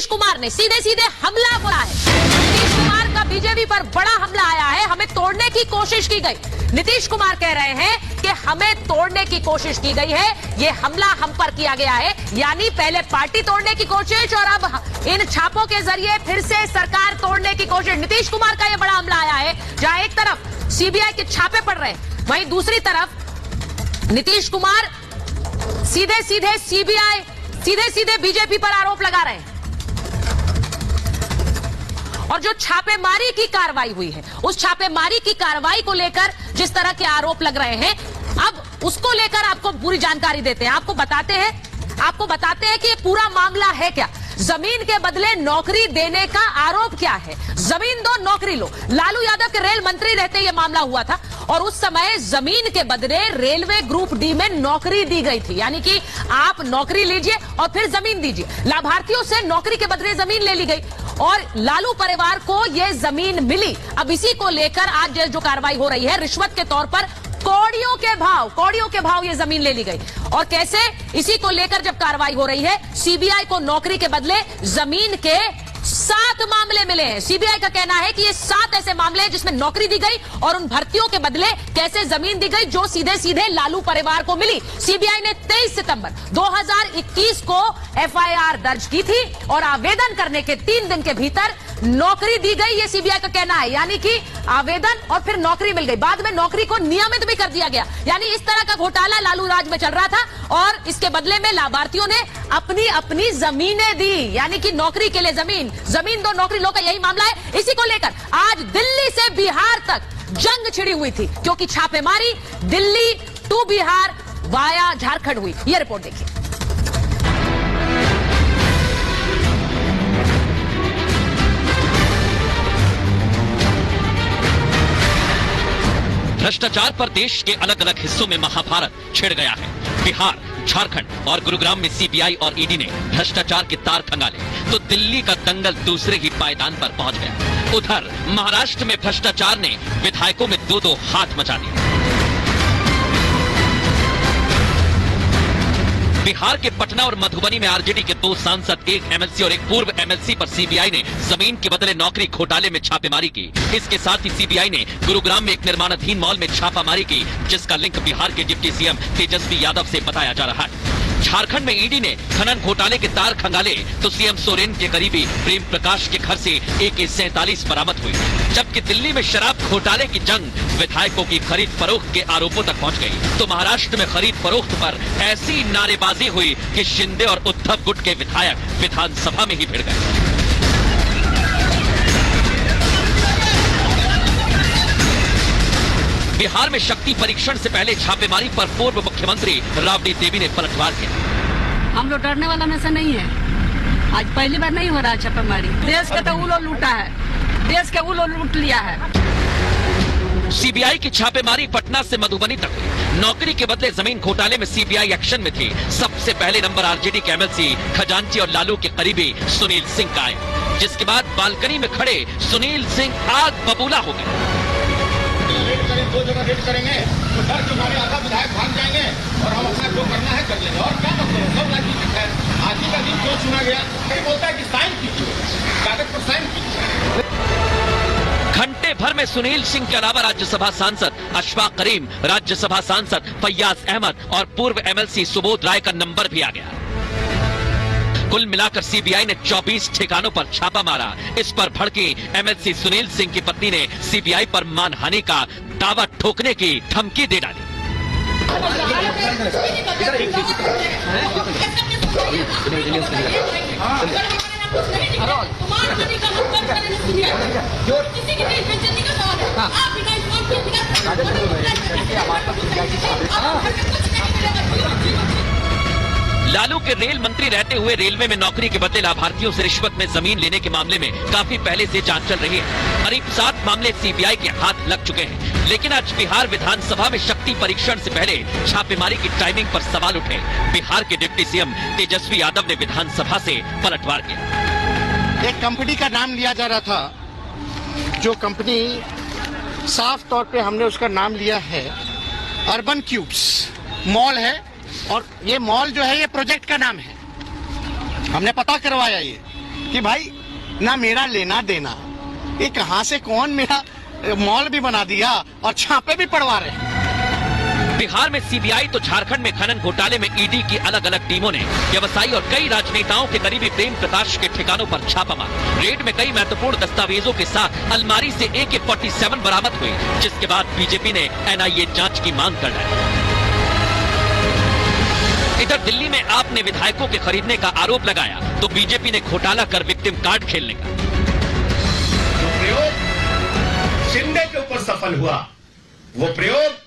नीतीश कुमार ने सीधे सीधे हमला बोला है। नीतीश कुमार का बीजेपी पर बड़ा हमला आया है, हमें तोड़ने की कोशिश की गई। नीतीश कुमार कह रहे हैं कि हमें तोड़ने की कोशिश की गई है, ये हमला हम पर किया गया है। यानी पहले पार्टी तोड़ने की कोशिश और अब इन छापों के जरिए फिर से सरकार तोड़ने की कोशिश। नीतीश कुमार का ये बड़ा हमला आया है, जहां एक तरफ सीबीआई के छापे पड़ रहे हैं, वहीं दूसरी तरफ नीतीश कुमार सीधे सीधे बीजेपी पर आरोप लगा रहे हैं। और जो छापेमारी की कार्रवाई हुई है, उस छापेमारी की कार्रवाई को लेकर जिस तरह के आरोप लग रहे हैं, अब उसको लेकर आपको पूरी जानकारी देते हैं। आपको बताते हैं कि ये पूरा मामला है क्या। जमीन के बदले नौकरी देने का आरोप क्या है। जमीन दो नौकरी लो। लालू यादव के रेल मंत्री रहते ये मामला हुआ था और उस समय जमीन के बदले रेलवे ग्रुप डी में नौकरी दी गई थी। यानी कि आप नौकरी लीजिए और फिर जमीन दीजिए। लाभार्थियों से नौकरी के बदले जमीन ले ली गई और लालू परिवार को यह जमीन मिली। अब इसी को लेकर आज जो कार्रवाई हो रही है, रिश्वत के तौर पर कौड़ियों के भाव ये जमीन ले ली गई। और कैसे, इसी को लेकर जब कार्रवाई हो रही है, सीबीआई को नौकरी के बदले जमीन के 7 मामले मिले हैं। सीबीआई का कहना है कि ये 7 ऐसे मामले हैं जिसमें नौकरी दी गई और उन भर्तियों के बदले कैसे जमीन दी गई जो सीधे सीधे लालू परिवार को मिली। सीबीआई ने 23 सितंबर 2021 को एफआईआर दर्ज की थी और आवेदन करने के 3 दिन के भीतर नौकरी दी गई, ये सीबीआई का कहना है। यानी कि आवेदन और फिर नौकरी मिल गई, बाद में नौकरी को नियमित भी कर दिया गया। यानी इस तरह का घोटाला लालू राज में चल रहा था और इसके बदले में लाभार्थियों ने अपनी अपनी जमीनें दी। यानी कि नौकरी के लिए जमीन दो नौकरी लो का यही मामला है। इसी को लेकर आज दिल्ली से बिहार तक जंग छिड़ी हुई थी, क्योंकि छापेमारी दिल्ली टू बिहार वाया झारखंड हुई। यह रिपोर्ट देखिए। भ्रष्टाचार पर देश के अलग अलग हिस्सों में महाभारत छिड़ गया है। बिहार, झारखंड और गुरुग्राम में सीबीआई और ईडी ने भ्रष्टाचार के तार खंगाले तो दिल्ली का दंगल दूसरे ही पायदान पर पहुंच गया। उधर महाराष्ट्र में भ्रष्टाचार ने विधायकों में 2-2 हाथ मचा दिए। बिहार के पटना और मधुबनी में आरजेडी के 2 सांसद, 1 एमएलसी और 1 पूर्व एमएलसी पर सीबीआई ने जमीन के बदले नौकरी घोटाले में छापेमारी की। इसके साथ ही सीबीआई ने गुरुग्राम में एक निर्माणाधीन मॉल में छापामारी की, जिसका लिंक बिहार के डिप्टी सीएम तेजस्वी यादव से बताया जा रहा है। झारखंड में ईडी ने खनन घोटाले के तार खंगाले तो सीएम सोरेन के करीबी प्रेम प्रकाश के घर से AK-47 बरामद हुई। जबकि दिल्ली में शराब घोटाले की जंग विधायकों की खरीद फरोख्त के आरोपों तक पहुंच गई, तो महाराष्ट्र में खरीद फरोख्त पर ऐसी नारेबाजी हुई कि शिंदे और उद्धव गुट के विधायक विधानसभा में ही भिड़ गए। बिहार में शक्ति परीक्षण से पहले छापेमारी पर पूर्व मुख्यमंत्री राबड़ी देवी ने पलटवार किया। हम लोग डरने वाला में से नहीं है। आज पहली बार नहीं हो रहा है छापेमारी। देश का तो वो लोग लूटा है, देश का वो लोग लूट लिया है। सीबीआई की छापेमारी पटना से मधुबनी तक हुई। नौकरी के बदले जमीन घोटाले में सीबीआई एक्शन में थी। सबसे पहले नंबर आरजेडी के एमएलसी खजांची और लालू के करीबी सुनील सिंह का आया, जिसके बाद बालकनी में खड़े सुनील सिंह आग बबूला हो गए। 2 जगह रेड करेंगे तो डर के मारे आधा विधायक भाग जाएंगे और हम अपना जो करना है कर लेंगे। और क्या मतलब सब राजनीतिक है। आज ही का दिन क्यों चुना गया? कहीं बोलता है कि साइन कीजिए, कागज पर साइन कीजिए। घंटे भर में सुनील सिंह के अलावा राज्यसभा सांसद अशफाक करीम, राज्यसभा सांसद फैयाज अहमद और पूर्व एमएलसी सुबोध राय का नंबर भी आ गया। कुल मिलाकर सीबीआई ने 24 ठिकानों पर छापा मारा। इस पर भड़की एमएलसी सुनील सिंह की पत्नी ने सीबीआई पर मानहानि का दावा ठोकने की धमकी दे डाली। लालू के रेल मंत्री रहते हुए रेलवे में नौकरी के बदले लाभार्थियों से रिश्वत में जमीन लेने के मामले में काफी पहले से जांच चल रही है। करीब 7 मामले सीबीआई के हाथ लग चुके हैं, लेकिन आज बिहार विधानसभा में शक्ति परीक्षण से पहले छापेमारी की टाइमिंग पर सवाल उठे। बिहार के डिप्टी सीएम तेजस्वी यादव ने विधानसभा से पलटवार किया। एक कंपनी का नाम लिया जा रहा था, जो कंपनी साफ तौर पे हमने उसका नाम लिया है अर्बन क्यूब्स मॉल है। और ये मॉल जो है ये प्रोजेक्ट का नाम है। हमने पता करवाया ये कि भाई ना मेरा लेना देना, ये कहां से कौन मेरा मॉल भी बना दिया और छापे भी पड़वा रहे हैं। बिहार में सीबीआई तो झारखंड में खनन घोटाले में ईडी की अलग अलग टीमों ने व्यवसायी और कई राजनेताओं के करीबी प्रेम प्रकाश के ठिकानों पर छापा मारा। रेड में कई महत्वपूर्ण दस्तावेजों के साथ अलमारी से AK-47 बरामद हुई, जिसके बाद बीजेपी ने NIA जांच की मांग कर दी। इधर दिल्ली में आपने विधायकों के खरीदने का आरोप लगाया तो बीजेपी ने घोटाला कर विक्टिम कार्ड खेलने का। जो प्रयोग शिंदे के ऊपर सफल हुआ, वो प्रयोग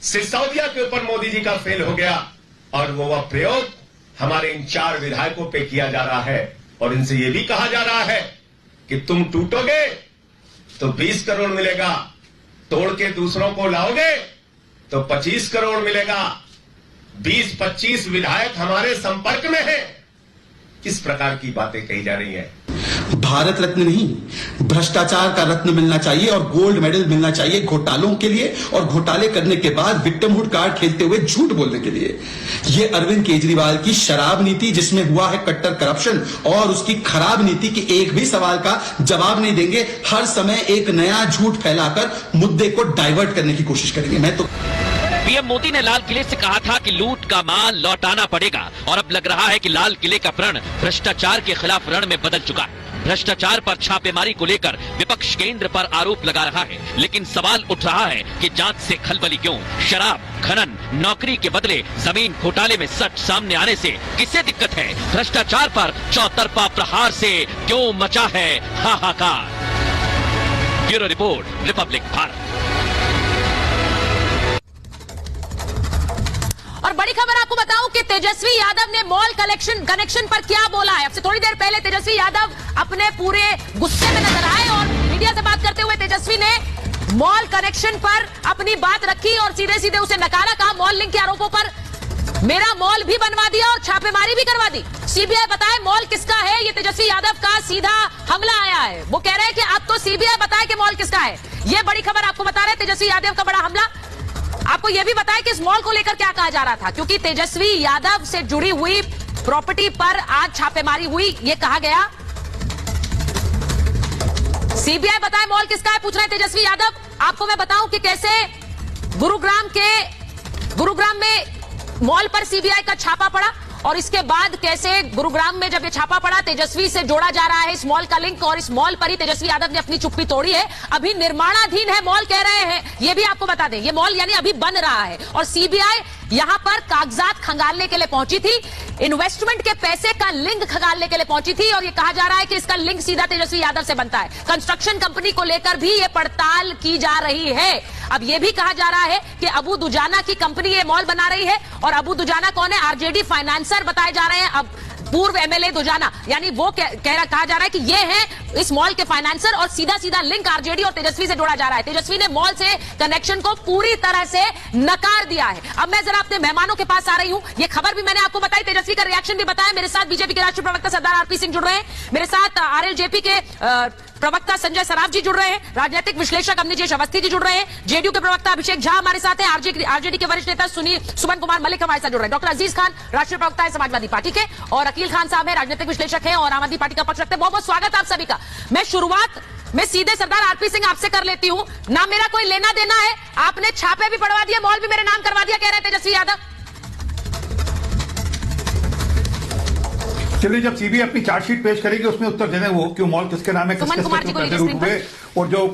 सिसोदिया के ऊपर मोदी जी का फेल हो गया, और वह प्रयोग हमारे इन 4 विधायकों पे किया जा रहा है। और इनसे यह भी कहा जा रहा है कि तुम टूटोगे तो 20 करोड़ मिलेगा, तोड़ के दूसरों को लाओगे तो 25 करोड़ मिलेगा। 20-25 विधायक हमारे संपर्क में हैं। किस प्रकार की बातें कही जा रही है। भारत रत्न नहीं, भ्रष्टाचार का रत्न मिलना चाहिए और गोल्ड मेडल मिलना चाहिए घोटालों के लिए, और घोटाले करने के बाद विक्टिमहुड कार्ड खेलते हुए झूठ बोलने के लिए। यह अरविंद केजरीवाल की शराब नीति, जिसमें हुआ है कट्टर करप्शन, और उसकी खराब नीति की एक भी सवाल का जवाब नहीं देंगे। हर समय एक नया झूठ फैलाकर मुद्दे को डाइवर्ट करने की कोशिश करेंगे। मैं तो पीएम मोदी ने लाल किले से कहा था कि लूट का माल लौटाना पड़ेगा, और अब लग रहा है कि लाल किले का प्रण भ्रष्टाचार के खिलाफ रण में बदल चुका है। भ्रष्टाचार पर छापेमारी को लेकर विपक्ष केंद्र पर आरोप लगा रहा है, लेकिन सवाल उठ रहा है कि जांच से खलबली क्यों? शराब, खनन, नौकरी के बदले जमीन घोटाले में सच सामने आने से किसे दिक्कत है? भ्रष्टाचार पर चौतरफा प्रहार से क्यों मचा है हाहाकार? Bureau report, Republic Bharat. और बड़ी खबर आपको बताऊं कि तेजस्वी यादव ने मॉल कनेक्शन पर क्या बोला है। अब से थोड़ी देर पहले तेजस्वी यादव अपने पूरे गुस्से में नजर आए और मीडिया से बात करते हुए तेजस्वी ने मॉल कनेक्शन पर अपनी बात रखी और सीधे सीधे उसे नकारा। कहा मॉल लिंक के आरोपों पर मेरा मॉल भी बनवा दिया और छापेमारी भी करवा दी। सीबीआई बताए मॉल किसका है। ये तेजस्वी यादव का सीधा हमला आया है। वो कह रहे हैं कि अब तो सीबीआई बताए कि मॉल किसका है। ये बड़ी खबर आपको बता रहे हैं, तेजस्वी यादव का बड़ा हमला। आपको यह भी बताया कि इस मॉल को लेकर क्या कहा जा रहा था, क्योंकि तेजस्वी यादव से जुड़ी हुई प्रॉपर्टी पर आज छापेमारी हुई। यह कहा गया सीबीआई बताए मॉल किसका है, पूछ रहे हैं तेजस्वी यादव। आपको मैं बताऊं कि कैसे गुरुग्राम में मॉल पर सीबीआई का छापा पड़ा, और इसके बाद कैसे गुरुग्राम में जब ये छापा पड़ा तेजस्वी से जोड़ा जा रहा है इस मॉल का लिंक, और इस मॉल पर ही तेजस्वी यादव ने अपनी चुप्पी तोड़ी है। अभी निर्माणाधीन है मॉल कह रहे हैं, ये भी आपको बता दें। ये मॉल यानी अभी बन रहा है, और सीबीआई यहां पर कागजात खंगालने के लिए पहुंची थी, इन्वेस्टमेंट के पैसे का लिंक खंगालने के लिए पहुंची थी, और ये कहा जा रहा है कि इसका लिंक सीधा तेजस्वी यादव से बनता है। कंस्ट्रक्शन कंपनी को लेकर भी ये पड़ताल की जा रही है। अब यह भी कहा जा रहा है कि अबू दुजाना की कंपनी ये मॉल बना रही है, और अबू दुजाना कौन है? आरजेडी फाइनेंसर बताए जा रहे हैं। अब पूर्व एमएलए दुजाना, यानी वो कहा जा रहा है कि ये है इस मॉल के फाइनेंसर, और सीधा सीधा लिंक आरजेडी और तेजस्वी से जोड़ा जा रहा है। तेजस्वी ने मॉल से कनेक्शन को पूरी तरह से नकार दिया है। अब मैं जरा अपने मेहमानों के पास आ रही हूं। ये खबर भी मैंने आपको बताई, तेजस्वी का रिएक्शन भी बताया। मेरे साथ बीजेपी के राष्ट्रीय प्रवक्ता सरदार आरपी सिंह जुड़ रहे हैं, मेरे साथ आरएलजेपी के प्रवक्ता संजय सराफ जी जुड़ रहे हैं, राजनीतिक विश्लेषक अमनीश अवस्थी जी जुड़ रहे हैं, जेडीयू के प्रवक्ता अभिषेक झा हमारे साथ हैं, आरजेडी के वरिष्ठ नेता सुमन कुमार मलिक हमारे साथ जुड़ रहे हैं, डॉक्टर अजीज खान राष्ट्रीय प्रवक्ता है समाजवादी पार्टी के, और अकील खान साहब है राजनीतिक विश्लेषक हैं और आम आदमी पार्टी का पक्ष रखते हैं। बहुत बहुत स्वागत आप सभी का। मैं शुरुआत में सीधे सरदार आरपी सिंह आपसे कर लेती हूं। ना मेरा कोई लेना देना है, आपने छापे भी पड़वा दिए, मॉल भी मेरे नाम करवा दिया, कह रहे हैं तेजस्वी यादव। चलिए, जब सीबीआई अपनी चार्जशीट पेश करेगी उसमें उत्तर देने वो क्यों मॉल किसके नाम है, किसके पैसे लूट हुए, और जो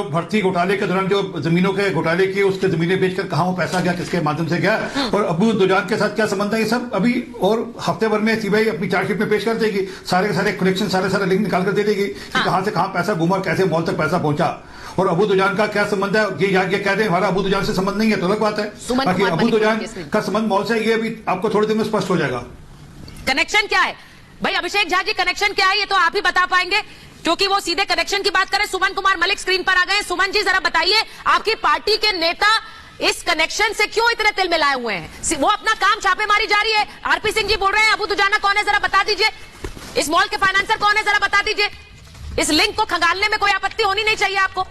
भर्ती घोटाले के दौरान जो जमीनों के घोटाले किए उसके जमीनें बेचकर कहां वो पैसा गया, किसके माध्यम से गया, और अबू दुजान के साथ क्या संबंध है, ये सब अभी और हफ्ते भर में सीबीआई अपनी चार्जशीट में पेश कर देगी। सारे के सारे कनेक्शन, सारे लिंक निकाल कर दे देगी कि कहां से कहां पैसा घूमा, कैसे मॉल तक पैसा पहुंचा, और अबू दुजान का क्या संबंध है। ये कह रहे हैं हमारा अबू दुजान से संबंध नहीं है तो अलग बात है, बाकी अबू दुजान का संबंध मॉल से ये भी आपको थोड़ी देर में स्पष्ट हो जाएगा। कनेक्शन क्या है भाई अभिषेक झा जी, कनेक्शन क्या है ये तो आप ही बता पाएंगे, क्योंकि वो सीधे कनेक्शन की बात करें। सुमन कुमार मलिक स्क्रीन पर आ गए। सुमन जी जरा बताइए, आपकी पार्टी के नेता इस कनेक्शन से क्यों इतने तिल मिलाए हुए हैं? वो अपना काम छापेमारी जारी है। आरपी सिंह जी बोल रहे हैं अबू दुजाना कौन है, जरा बता दीजिए। इस मॉल के फाइनेंसर कौन है, जरा बता दीजिए। इस लिंक को खंगालने में कोई आपत्ति होनी नहीं चाहिए आपको।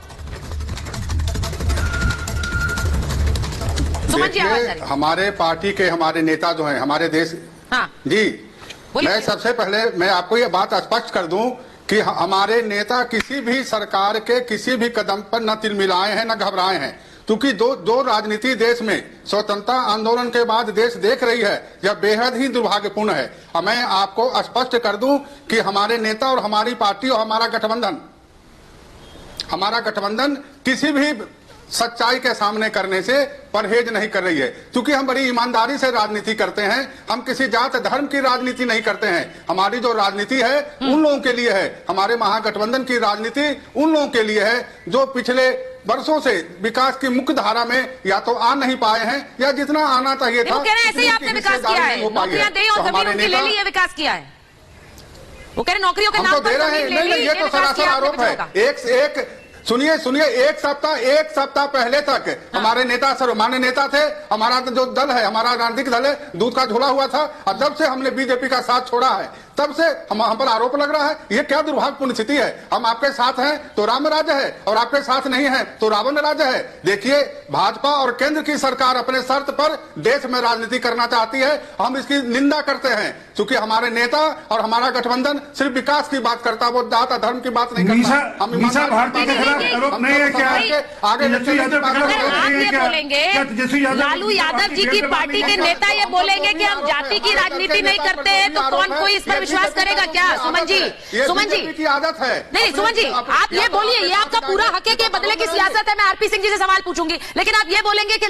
सुमन जी, हमारे पार्टी के हमारे नेता जो हैं हमारे देश, हाँ जी, बोलिए। मैं सबसे पहले मैं आपको ये बात स्पष्ट कर दूं कि हमारे नेता किसी भी सरकार के किसी भी कदम पर न तिलमिलाए हैं न घबराए हैं, क्योंकि दो राजनीति देश में स्वतंत्रता आंदोलन के बाद देश देख रही है, यह बेहद ही दुर्भाग्यपूर्ण है। और मैं आपको स्पष्ट कर दूं कि हमारे नेता और हमारी पार्टी और हमारा गठबंधन किसी भी सच्चाई के सामने करने से परहेज नहीं कर रही है, क्योंकि हम बड़ी ईमानदारी से राजनीति करते हैं। हम किसी जात धर्म की राजनीति नहीं करते हैं। हमारी जो राजनीति है उन लोगों के लिए है। हमारे महागठबंधन की राजनीति उन लोगों के लिए है जो पिछले वर्षों से विकास की मुख्य धारा में या तो आ नहीं पाए हैं या जितना आना चाहिए था। वो कह रहे हैं ऐसे ही आपने विकास किया है, नौकरियां दी और जमीन उनकी ले ली, ये विकास किया है। वो कह रहे नौकरियों के हम नाम तो पर दे रहे जमीन हैं। ले ली, नहीं, ये तो विकास सरासर किया आपने आरोप है। पिछड़ों का। सुनिए एक सप्ताह पहले तक हमारे नेता सर्वमान्य नेता थे। हमारा जो दल है, हमारा राजनीतिक दल है, दूध का झोला हुआ था, और जब से हमने बीजेपी का साथ छोड़ा है तब से हम पर आरोप लग रहा है। ये क्या दुर्भाग्यपूर्ण स्थिति है। हम आपके साथ हैं तो राम राज्य है, और आपके साथ नहीं है तो रावण राज्य है। देखिए, भाजपा और केंद्र की सरकार अपने शर्त पर देश में राजनीति करना चाहती है। हम इसकी निंदा करते हैं, क्योंकि हमारे नेता और हमारा गठबंधन सिर्फ विकास की बात करता है, वो जात धर्म की बात नहीं करता। हम मीसा भारती के खिलाफ आरोप नहीं है क्या? आगे अगर आप ये बोलेंगे, लालू यादव जी की पार्टी के नेता ये बोलेंगे कि हम जाति की राजनीति नहीं करते हैं, तो कौन कोई इस पर विश्वास करेगा क्या? सुमन जी की आदत है। नहीं, सुमन जी आप ये बोलिए, ये आपका पूरा हक है कि बदले की सियासत है। मैं आरपी सिंह जी से सवाल पूछूंगी, लेकिन आप ये बोलेंगे कि